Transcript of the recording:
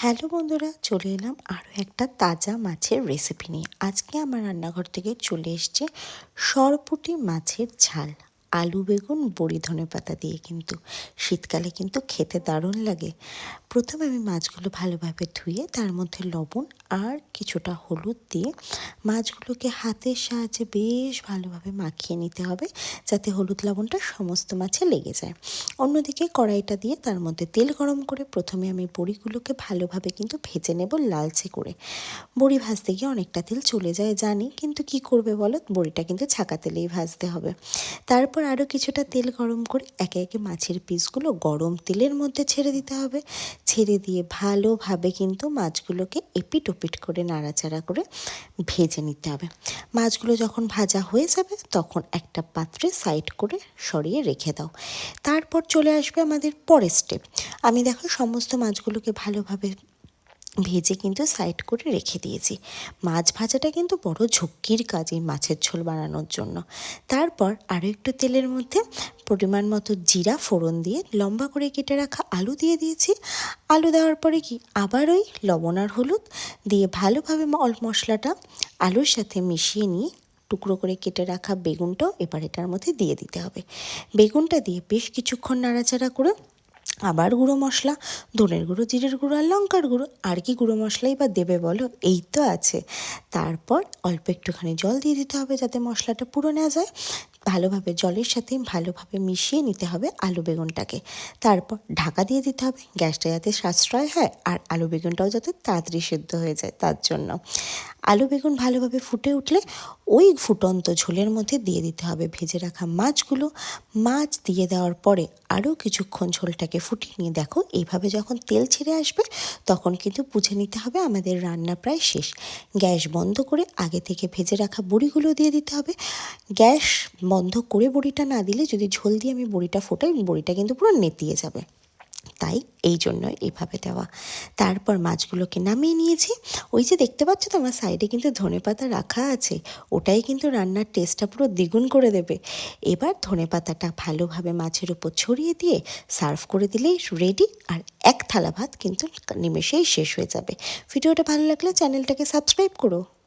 Hello বন্ধুরা, চলে এলাম আরও একটা তাজা মাছের রেসিপি নিয়ে। আজকে আমার রান্নাঘর থেকে চলে এসছে সরপুঁটি মাছের ঝাল, আলু বেগুন বড়ি ধনেপাতা দিয়ে। কিন্তু শীতকালে কিন্তু খেতে দারুণ লাগে। প্রথমে আমি মাছগুলো ভালোভাবে ধুয়ে তার মধ্যে লবণ আর কিছুটা হলুদ দিয়ে মাছগুলোকে হাতের সাহায্যে বেশ ভালোভাবে মাখিয়ে নিতে হবে, যাতে হলুদ লবণটা সমস্ত মাছে লেগে যায়। অন্যদিকে কড়াইটা দিয়ে তার মধ্যে তেল গরম করে প্রথমে আমি বড়িগুলোকে ভালোভাবে কিন্তু ভেজে নেব লালচে করে। বড়ি ভাজতে গিয়ে অনেকটা তেল চলে যায় জানি, কিন্তু কি করবে বলো, বড়িটা কিন্তু ছাকা তেলেই ভাজতে হবে। তারপর আরও কিছুটা তেল গরম করে একে একে মাছের পিসগুলো গরম তেলের মধ্যে ছেড়ে দিতে হবে। ছেড়ে দিয়ে ভালোভাবে কিন্তু মাছগুলোকে এপিট ওপিট করে নাড়াচাড়া করে ভেজে নিতে হবে। মাছগুলো যখন ভাজা হয়ে যাবে তখন একটা পাত্রে সাইড করে সরিয়ে রেখে দাও। তারপর চলে আসবে আমাদের পরের স্টেপ। আমি দেখো সমস্ত মাছগুলোকে ভালোভাবে ভেজে কিন্তু সাইড করে রেখে দিয়েছি। মাছ ভাজাটা কিন্তু বড় ঝক্কির কাজ এই মাছের ঝোল বানানোর জন্য। তারপর আরও একটু তেলের মধ্যে পরিমাণ মতো জিরা ফোড়ন দিয়ে লম্বা করে কেটে রাখা আলু দিয়ে দিয়েছি। আলু দেওয়ার পরে কি আবার ওই লবণ আর হলুদ দিয়ে ভালোভাবে মশলাটা আলুর সাথে মিশিয়ে নিয়ে টুকরো করে কেটে রাখা বেগুনটাও এবার এটার মধ্যে দিয়ে দিতে হবে। বেগুনটা দিয়ে বেশ কিছুক্ষণ নাড়াচাড়া করে আবার গুঁড়ো মশলা, ধনের গুঁড়ো, জিরের গুঁড়ো আর লঙ্কার গুঁড়ো, আর কি গুঁড়ো মশলাই বা দেবে বলো, এই তো আছে। তারপর অল্প একটুখানি জল দিয়ে দিতে হবে যাতে মশলাটা পুরো না যায়। ভালোভাবে জলের সাথে ভালোভাবে মিশিয়ে নিতে হবে আলু বেগুনটাকে। তারপর ঢাকা দিয়ে দিতে হবে, গ্যাসটা যাতে সাশ্রয় হয় আর আলু বেগুনটাও যাতে তাড়াতাড়ি সেদ্ধ হয়ে যায় তার জন্য। আলু বেগুন ভালোভাবে ফুটে উঠলে ওই ফুটন্ত ঝোলের মধ্যে দিয়ে দিতে হবে ভেজে রাখা মাছগুলো। মাছ দিয়ে দেওয়ার পরে আরও কিছুক্ষণ ঝোলটাকে ফুটিয়ে নিয়ে দেখো এইভাবে যখন তেল ছেড়ে আসবে তখন কিন্তু বুঝে নিতে হবে আমাদের রান্না প্রায় শেষ। গ্যাস বন্ধ করে আগে থেকে ভেজে রাখা বড়িগুলো দিয়ে দিতে হবে। গ্যাস বন্ধ করে বড়িটা না দিলে, যদি ঝোল দিয়ে আমি বড়িটা ফোটাই, বড়িটা কিন্তু পুরো নেতিয়ে যাবে, তাই এই জন্য এইভাবে দেওয়া। তারপর মাছগুলোকে নামিয়ে নিয়েছি। ওই যে দেখতে পাচ্ছ তো আমার সাইডে কিন্তু ধনেপাতা রাখা আছে, ওটাই কিন্তু রান্নার টেস্টটা পুরো দ্বিগুণ করে দেবে। এবার ধনেপাতাটা ভালোভাবে মাছের উপর ছড়িয়ে দিয়ে সার্ভ করে দিলেই রেডি। আর এক থালা ভাত কিন্তু নিমেষেই শেষ হয়ে যাবে। ভিডিওটা ভালো লাগলে চ্যানেলটাকে সাবস্ক্রাইব করো।